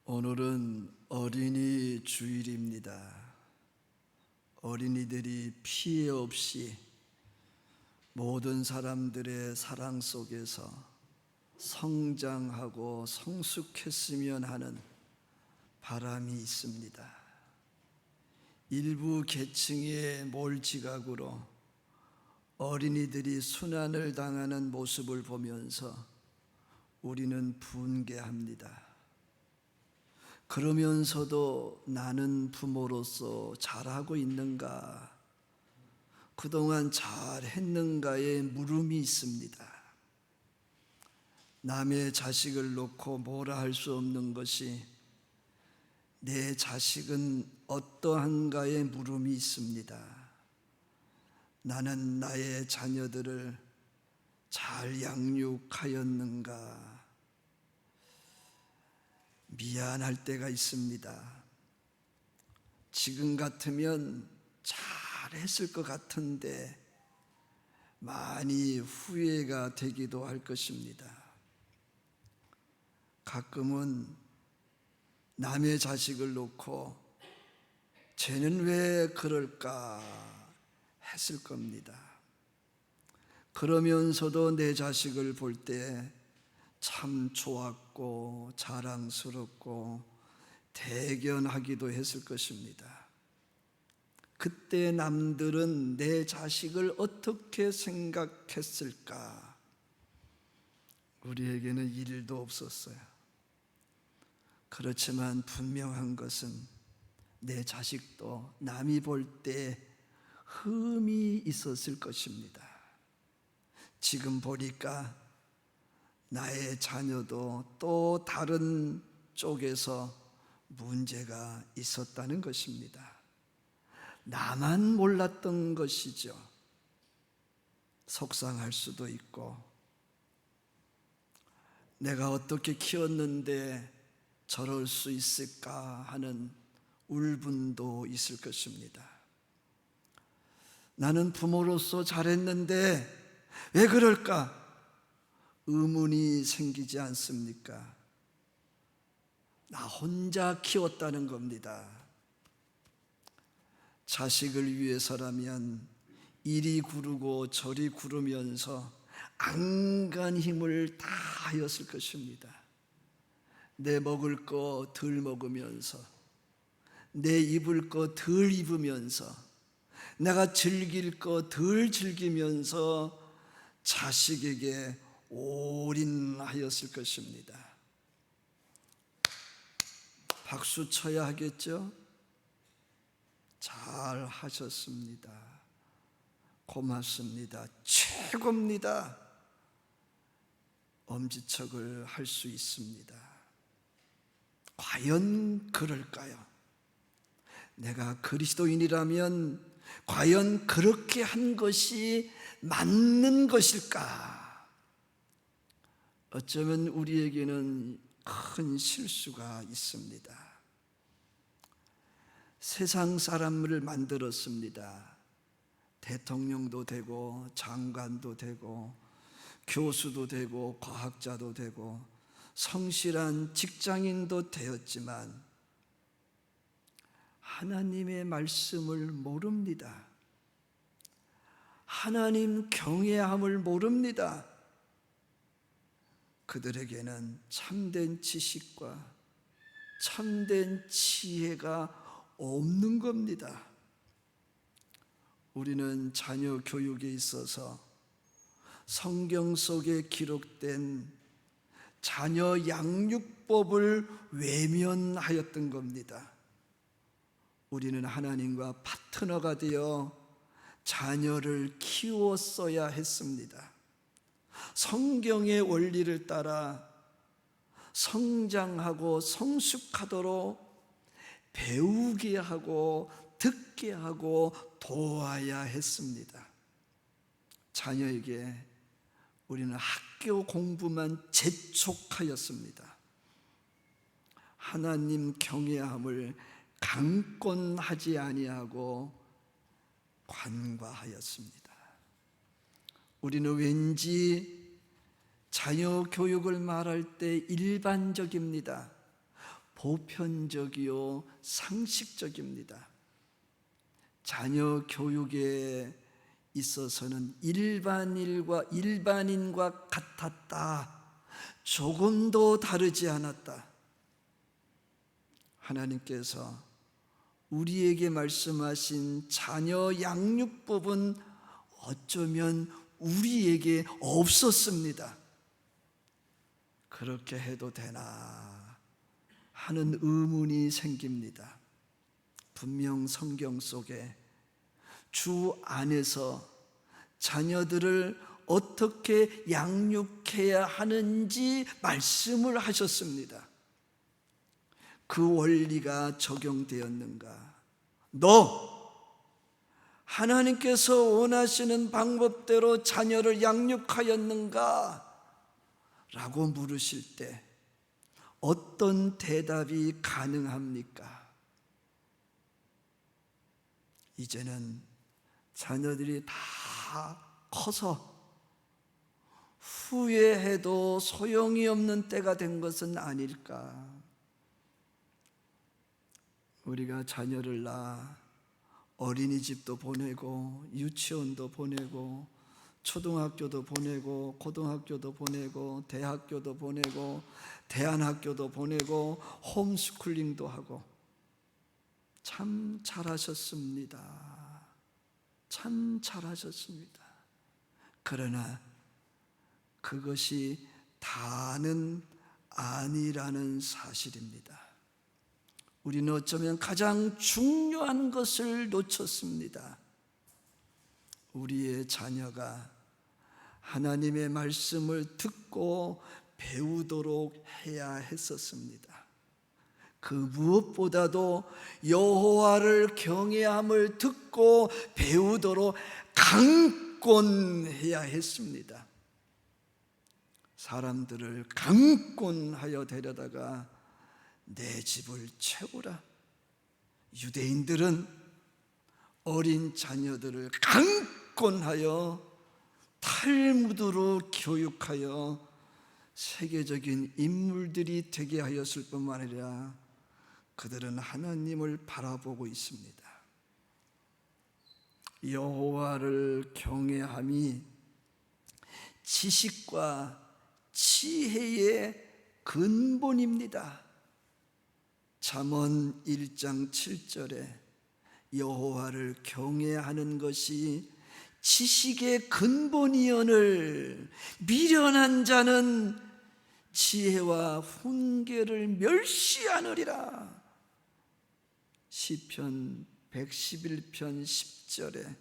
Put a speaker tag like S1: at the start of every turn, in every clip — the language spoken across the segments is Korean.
S1: 오늘은 어린이 주일입니다. 어린이들이 피해 없이 모든 사람들의 사랑 속에서 성장하고 성숙했으면 하는 바람이 있습니다. 일부 계층의 몰지각으로 어린이들이 순환을 당하는 모습을 보면서 우리는 분개합니다. 그러면서도 나는 부모로서 잘하고 있는가, 그동안 잘했는가에 물음이 있습니다. 남의 자식을 놓고 뭐라 할 수 없는 것이 내 자식은 어떠한가에 물음이 있습니다. 나는 나의 자녀들을 잘 양육하였는가? 미안할 때가 있습니다. 지금 같으면 잘했을 것 같은데 많이 후회가 되기도 할 것입니다. 가끔은 남의 자식을 놓고 쟤는 왜 그럴까 했을 겁니다. 그러면서도 내 자식을 볼 때 참 좋았고 자랑스럽고 대견하기도 했을 것입니다. 그때 남들은 내 자식을 어떻게 생각했을까? 우리에게는 일도 없었어요. 그렇지만 분명한 것은 내 자식도 남이 볼 때 흠이 있었을 것입니다. 지금 보니까 나의 자녀도 또 다른 쪽에서 문제가 있었다는 것입니다. 나만 몰랐던 것이죠. 속상할 수도 있고, 내가 어떻게 키웠는데 저럴 수 있을까 하는 울분도 있을 것입니다. 나는 부모로서 잘했는데 왜 그럴까? 의문이 생기지 않습니까? 나 혼자 키웠다는 겁니다. 자식을 위해서라면 이리 구르고 저리 구르면서 안간 힘을 다 하였을 것입니다. 내 먹을 거 덜 먹으면서, 내 입을 거 덜 입으면서, 내가 즐길 거 덜 즐기면서 자식에게 올인하였을 것입니다. 박수 쳐야 하겠죠? 잘 하셨습니다. 고맙습니다. 최고입니다. 엄지척을 할 수 있습니다. 과연 그럴까요? 내가 그리스도인이라면 과연 그렇게 한 것이 맞는 것일까? 어쩌면 우리에게는 큰 실수가 있습니다. 세상 사람을 만들었습니다. 대통령도 되고 장관도 되고 교수도 되고 과학자도 되고 성실한 직장인도 되었지만 하나님의 말씀을 모릅니다. 하나님 경외함을 모릅니다. 그들에게는 참된 지식과 참된 지혜가 없는 겁니다. 우리는 자녀 교육에 있어서 성경 속에 기록된 자녀 양육법을 외면하였던 겁니다. 우리는 하나님과 파트너가 되어 자녀를 키웠어야 했습니다. 성경의 원리를 따라 성장하고 성숙하도록 배우게 하고 듣게 하고 도와야 했습니다. 자녀에게 우리는 학교 공부만 재촉하였습니다. 하나님 경외함을 강권하지 아니하고 관과하였습니다. 우리는 왠지 자녀 교육을 말할 때 일반적입니다. 보편적이요 상식적입니다. 자녀 교육에 있어서는 일반인과 같았다. 조금도 다르지 않았다. 하나님께서 우리에게 말씀하신 자녀 양육법은 어쩌면 우리에게 없었습니다. 그렇게 해도 되나 하는 의문이 생깁니다. 분명 성경 속에 주 안에서 자녀들을 어떻게 양육해야 하는지 말씀을 하셨습니다. 그 원리가 적용되었는가? 너 하나님께서 원하시는 방법대로 자녀를 양육하였는가? 라고 물으실 때 어떤 대답이 가능합니까? 이제는 자녀들이 다 커서 후회해도 소용이 없는 때가 된 것은 아닐까? 우리가 자녀를 낳아 어린이집도 보내고 유치원도 보내고 초등학교도 보내고 고등학교도 보내고 대학교도 보내고 대안학교도 보내고 홈스쿨링도 하고 참 잘하셨습니다. 참 잘하셨습니다. 그러나 그것이 다는 아니라는 사실입니다. 우리는 어쩌면 가장 중요한 것을 놓쳤습니다. 우리의 자녀가 하나님의 말씀을 듣고 배우도록 해야 했었습니다. 그 무엇보다도 여호와를 경외함을 듣고 배우도록 강권해야 했습니다. 사람들을 강권하여 데려다가 내 집을 채우라. 유대인들은 어린 자녀들을 강권하여 탈무드로 교육하여 세계적인 인물들이 되게 하였을 뿐만 아니라 그들은 하나님을 바라보고 있습니다. 여호와를 경외함이 지식과 지혜의 근본입니다. 잠언 1장 7절에 여호와를 경외하는 것이 지식의 근본이오늘 미련한 자는 지혜와 훈계를 멸시하느리라. 시편 111편 10절에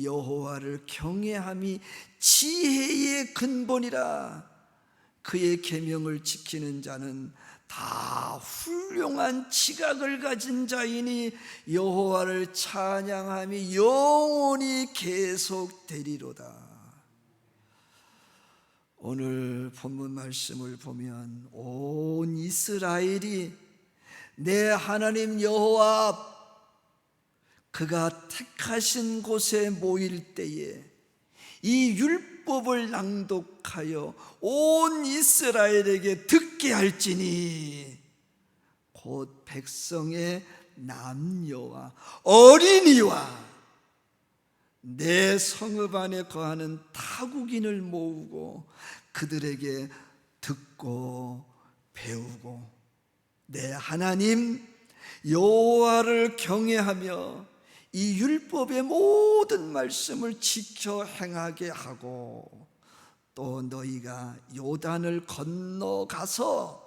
S1: 여호와를 경외함이 지혜의 근본이라. 그의 계명을 지키는 자는 다 훌륭한 지각을 가진 자이니 여호와를 찬양함이 영원히 계속되리로다. 오늘 본문 말씀을 보면 온 이스라엘이 내 하나님 여호와 그가 택하신 곳에 모일 때에 이 율법을 낭독하여 온 이스라엘에게 듣게 할지니 곧 백성의 남녀와 어린이와 내 성읍 안에 거하는 타국인을 모으고 그들에게 듣고 배우고 내 하나님 여호와를 경외하며 이 율법의 모든 말씀을 지켜 행하게 하고 또 너희가 요단을 건너가서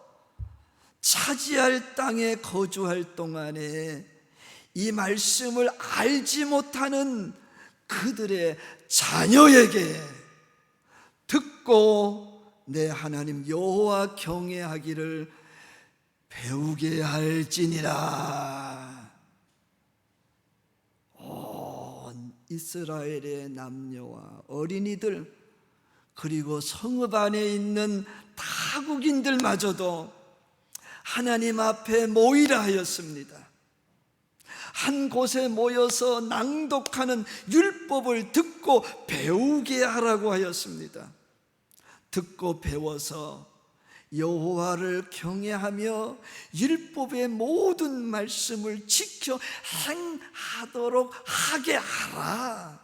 S1: 차지할 땅에 거주할 동안에 이 말씀을 알지 못하는 그들의 자녀에게 듣고 내 하나님 여호와 경외하기를 배우게 할지니라. 온 이스라엘의 남녀와 어린이들 그리고 성읍 안에 있는 타국인들마저도 하나님 앞에 모이라 하였습니다. 한 곳에 모여서 낭독하는 율법을 듣고 배우게 하라고 하였습니다. 듣고 배워서 여호와를 경외하며 율법의 모든 말씀을 지켜 행하도록 하게 하라.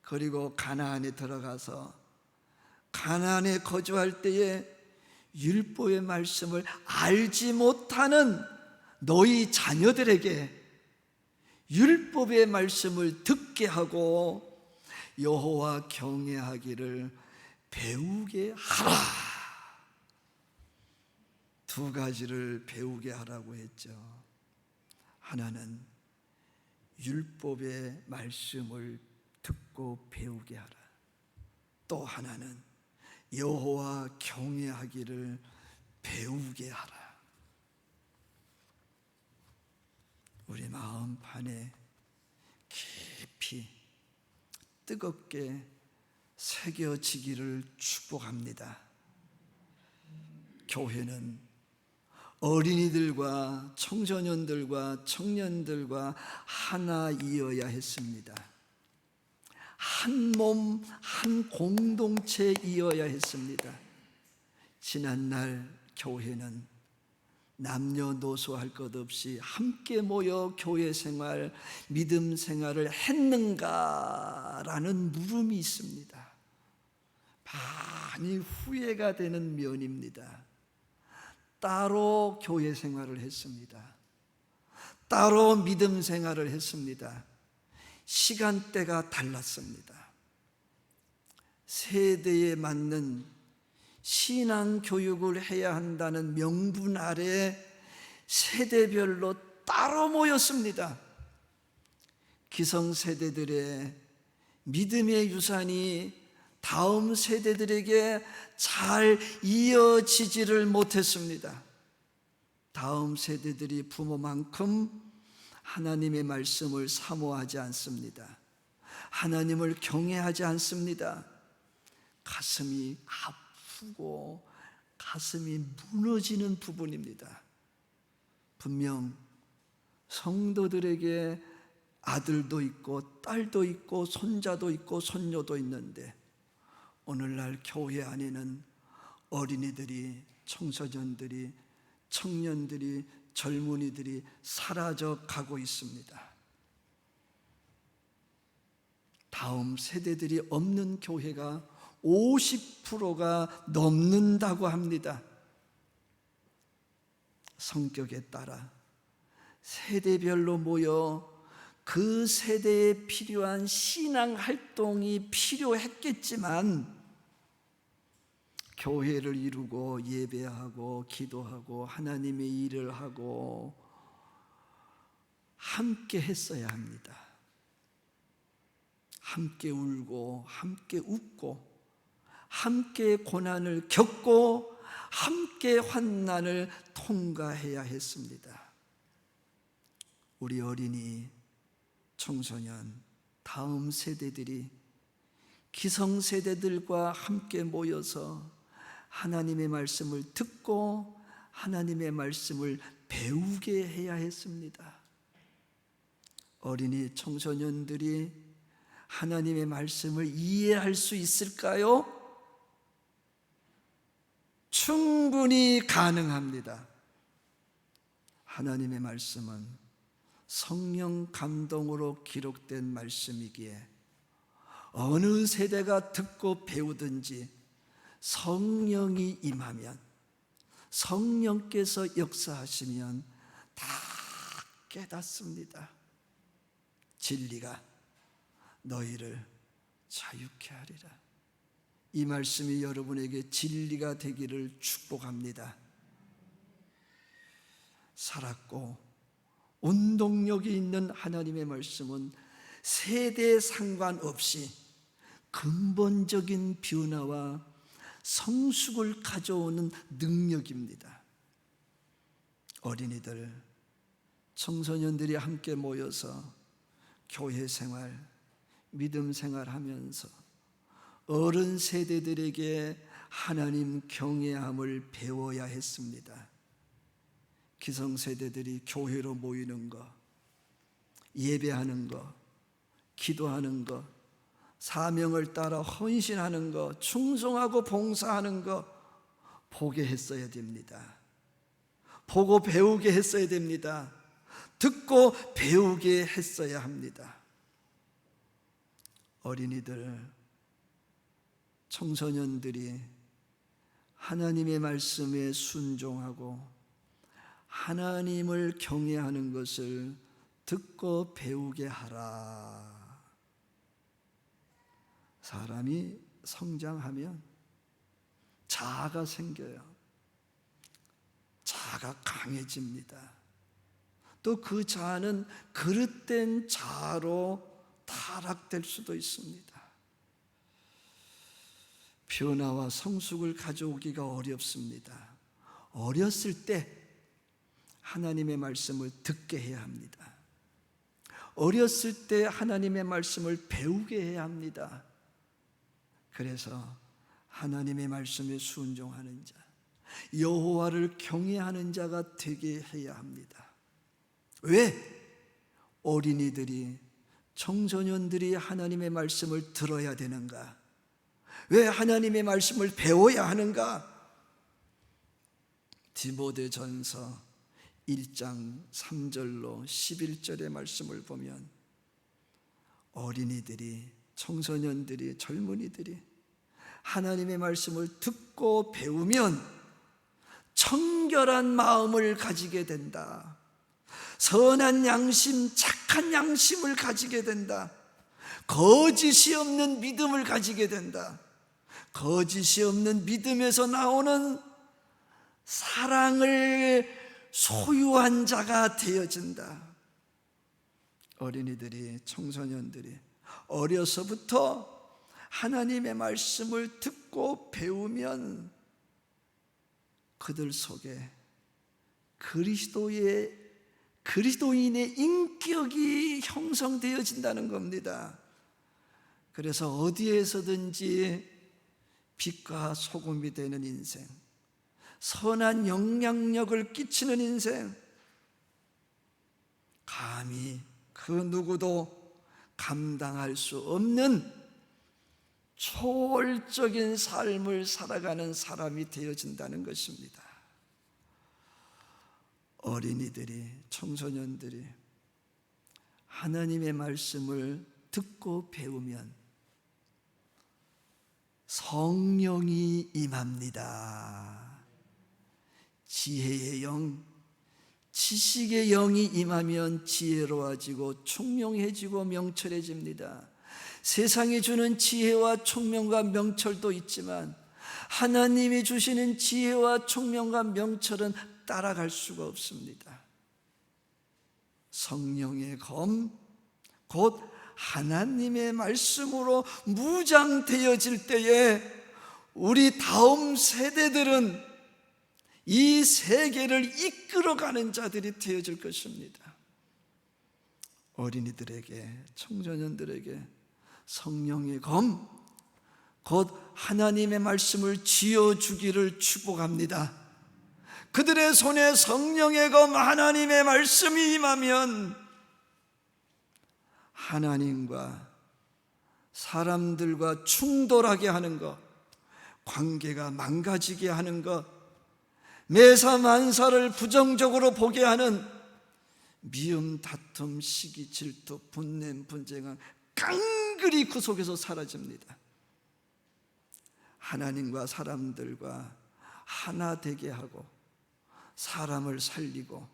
S1: 그리고 가나안에 들어가서 가나안에 거주할 때에 율법의 말씀을 알지 못하는 너희 자녀들에게 율법의 말씀을 듣게 하고 여호와 경외하기를 배우게 하라. 두 가지를 배우게 하라고 했죠. 하나는 율법의 말씀을 듣고 배우게 하라. 또 하나는 여호와 경외하기를 배우게 하라. 우리 마음판에 깊이 뜨겁게 새겨지기를 축복합니다. 교회는 어린이들과 청소년들과 청년들과 하나이어야 했습니다. 한 몸, 한 공동체이어야 했습니다. 지난날 교회는 남녀노소 할 것 없이 함께 모여 교회 생활, 믿음 생활을 했는가라는 물음이 있습니다. 많이 후회가 되는 면입니다. 따로 교회 생활을 했습니다. 따로 믿음 생활을 했습니다. 시간대가 달랐습니다. 세대에 맞는 신앙 교육을 해야 한다는 명분 아래 세대별로 따로 모였습니다. 기성세대들의 믿음의 유산이 다음 세대들에게 잘 이어지지를 못했습니다. 다음 세대들이 부모만큼 하나님의 말씀을 사모하지 않습니다. 하나님을 경외하지 않습니다. 가슴이 아프고 가슴이 무너지는 부분입니다. 분명 성도들에게 아들도 있고 딸도 있고 손자도 있고 손녀도 있는데 오늘날 교회 안에는 어린이들이, 청소년들이, 청년들이, 젊은이들이 사라져 가고 있습니다. 다음 세대들이 없는 교회가 50%가 넘는다고 합니다. 성격에 따라 세대별로 모여 그 세대에 필요한 신앙 활동이 필요했겠지만 교회를 이루고 예배하고 기도하고 하나님의 일을 하고 함께 했어야 합니다. 함께 울고 함께 웃고 함께 고난을 겪고 함께 환난을 통과해야 했습니다. 우리 어린이, 청소년, 다음 세대들이 기성세대들과 함께 모여서 하나님의 말씀을 듣고 하나님의 말씀을 배우게 해야 했습니다. 어린이, 청소년들이 하나님의 말씀을 이해할 수 있을까요? 충분히 가능합니다. 하나님의 말씀은 성령 감동으로 기록된 말씀이기에 어느 세대가 듣고 배우든지 성령이 임하면, 성령께서 역사하시면 다 깨닫습니다. 진리가 너희를 자유케 하리라. 이 말씀이 여러분에게 진리가 되기를 축복합니다. 살았고 운동력이 있는 하나님의 말씀은 세대에 상관없이 근본적인 변화와 성숙을 가져오는 능력입니다. 어린이들, 청소년들이 함께 모여서 교회 생활, 믿음 생활하면서 어른 세대들에게 하나님 경외함을 배워야 했습니다. 기성세대들이 교회로 모이는 것, 예배하는 것, 기도하는 것, 사명을 따라 헌신하는 것, 충성하고 봉사하는 것, 보게 했어야 됩니다. 보고 배우게 했어야 됩니다. 듣고 배우게 했어야 합니다. 어린이들, 청소년들이 하나님의 말씀에 순종하고 하나님을 경외하는 것을 듣고 배우게 하라. 사람이 성장하면 자아가 생겨요. 자아가 강해집니다. 또 그 자아는 그릇된 자아로 타락될 수도 있습니다. 변화와 성숙을 가져오기가 어렵습니다. 어렸을 때 하나님의 말씀을 듣게 해야 합니다. 어렸을 때 하나님의 말씀을 배우게 해야 합니다. 그래서 하나님의 말씀에 순종하는 자, 여호와를 경외하는 자가 되게 해야 합니다. 왜? 어린이들이, 청소년들이 하나님의 말씀을 들어야 되는가? 왜 하나님의 말씀을 배워야 하는가? 디모데전서 1장 3절로 11절의 말씀을 보면 어린이들이, 청소년들이, 젊은이들이 하나님의 말씀을 듣고 배우면 청결한 마음을 가지게 된다. 선한 양심, 착한 양심을 가지게 된다. 거짓이 없는 믿음을 가지게 된다. 거짓이 없는 믿음에서 나오는 사랑을 소유한 자가 되어진다. 어린이들이, 청소년들이 어려서부터 하나님의 말씀을 듣고 배우면 그들 속에 그리스도인의 인격이 형성되어진다는 겁니다. 그래서 어디에서든지 빛과 소금이 되는 인생, 선한 영향력을 끼치는 인생, 감히 그 누구도 감당할 수 없는 초월적인 삶을 살아가는 사람이 되어진다는 것입니다. 어린이들이, 청소년들이 하나님의 말씀을 듣고 배우면 성령이 임합니다. 지혜의 영, 지식의 영이 임하면 지혜로워지고 총명해지고 명철해집니다. 세상이 주는 지혜와 총명과 명철도 있지만 하나님이 주시는 지혜와 총명과 명철은 따라갈 수가 없습니다. 성령의 검, 곧 하나님의 말씀으로 무장되어질 때에 우리 다음 세대들은 이 세계를 이끌어가는 자들이 되어질 것입니다. 어린이들에게, 청소년들에게 성령의 검, 곧 하나님의 말씀을 쥐어주기를 축복합니다. 그들의 손에 성령의 검, 하나님의 말씀이 임하면 하나님과 사람들과 충돌하게 하는 것, 관계가 망가지게 하는 것, 매사만사를 부정적으로 보게 하는 미움, 다툼, 시기, 질투, 분냄, 분쟁은 깡그리 그 속에서 사라집니다. 하나님과 사람들과 하나 되게 하고 사람을 살리고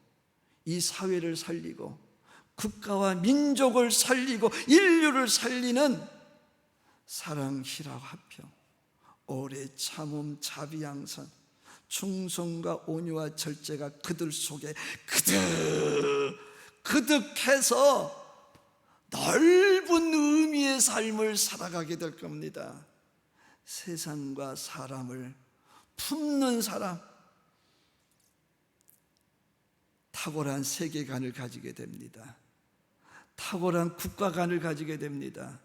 S1: 이 사회를 살리고 국가와 민족을 살리고 인류를 살리는 사랑, 희락, 화평, 오래 참음, 자비, 양선, 충성과 온유와 절제가 그들 속에 그득해서 넓은 의미의 삶을 살아가게 될 겁니다. 세상과 사람을 품는 사람, 탁월한 세계관을 가지게 됩니다. 탁월한 국가관을 가지게 됩니다.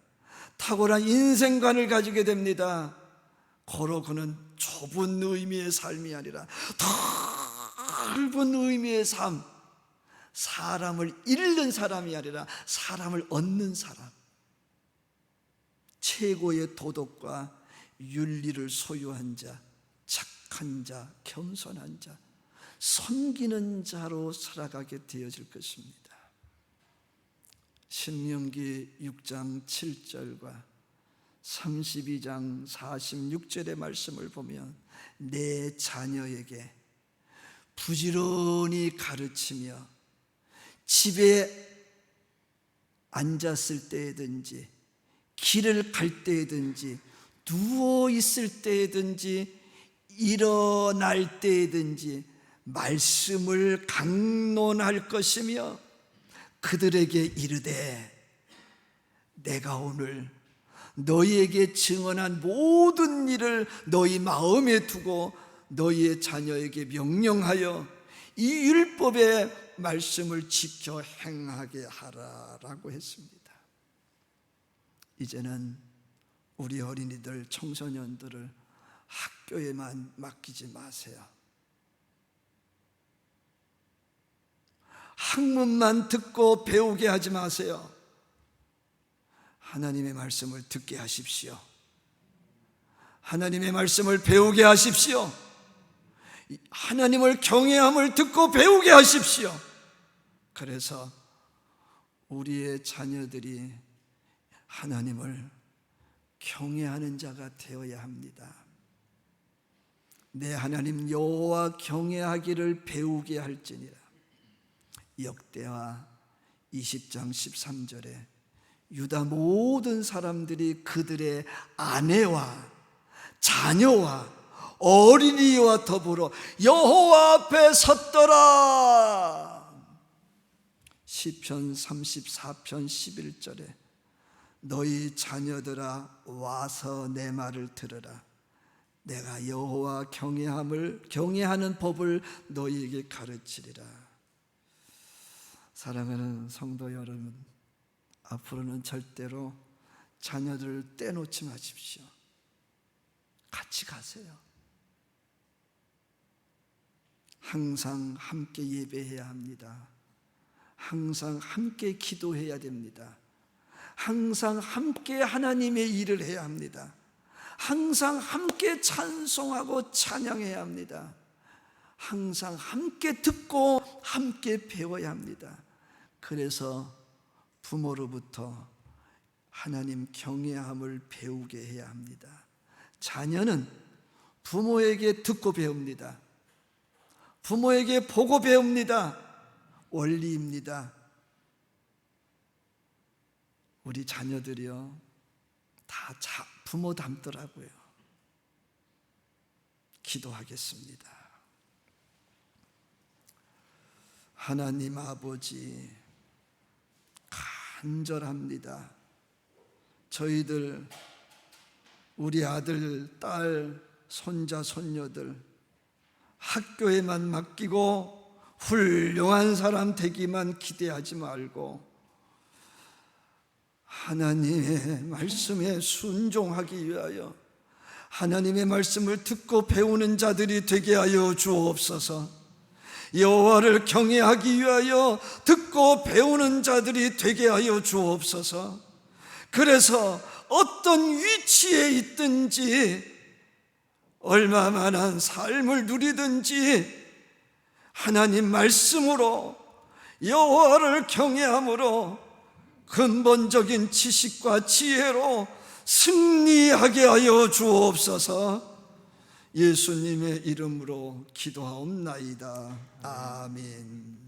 S1: 탁월한 인생관을 가지게 됩니다. 고로 그는 좁은 의미의 삶이 아니라 넓은 의미의 삶, 사람을 잃는 사람이 아니라 사람을 얻는 사람, 최고의 도덕과 윤리를 소유한 자, 착한 자, 겸손한 자, 섬기는 자로 살아가게 되어질 것입니다. 신명기 6장 7절과 32장 46절의 말씀을 보면 내 자녀에게 부지런히 가르치며 집에 앉았을 때든지 길을 갈 때든지 누워 있을 때든지 일어날 때든지 말씀을 강론할 것이며 그들에게 이르되 내가 오늘 너희에게 증언한 모든 일을 너희 마음에 두고 너희의 자녀에게 명령하여 이 율법의 말씀을 지켜 행하게 하라라고 했습니다. 이제는 우리 어린이들, 청소년들을 학교에만 맡기지 마세요. 학문만 듣고 배우게 하지 마세요. 하나님의 말씀을 듣게 하십시오. 하나님의 말씀을 배우게 하십시오. 하나님을 경외함을 듣고 배우게 하십시오. 그래서 우리의 자녀들이 하나님을 경외하는 자가 되어야 합니다. 내 하나님 여호와 경외하기를 배우게 할지니라. 역대하 20장 13절에 유다 모든 사람들이 그들의 아내와 자녀와 어린이와 더불어 여호와 앞에 섰더라. 시편 34편 11절에 너희 자녀들아 와서 내 말을 들으라. 내가 여호와 경외하는 법을 너희에게 가르치리라. 사랑하는 성도 여러분, 앞으로는 절대로 자녀들을 떼놓지 마십시오. 같이 가세요. 항상 함께 예배해야 합니다. 항상 함께 기도해야 됩니다. 항상 함께 하나님의 일을 해야 합니다. 항상 함께 찬송하고 찬양해야 합니다. 항상 함께 듣고 함께 배워야 합니다. 그래서 부모로부터 하나님 경외함을 배우게 해야 합니다. 자녀는 부모에게 듣고 배웁니다. 부모에게 보고 배웁니다. 원리입니다. 우리 자녀들이요 다 부모 닮더라고요. 기도하겠습니다. 하나님 아버지, 간절합니다. 저희들, 우리 아들, 딸, 손자, 손녀들 학교에만 맡기고 훌륭한 사람 되기만 기대하지 말고 하나님의 말씀에 순종하기 위하여 하나님의 말씀을 듣고 배우는 자들이 되게 하여 주옵소서. 여호와를 경외하기 위하여 듣고 배우는 자들이 되게 하여 주옵소서. 그래서 어떤 위치에 있든지 얼마만한 삶을 누리든지 하나님 말씀으로 여호와를 경외함으로 근본적인 지식과 지혜로 승리하게 하여 주옵소서. 예수님의 이름으로 기도하옵나이다. 아멘.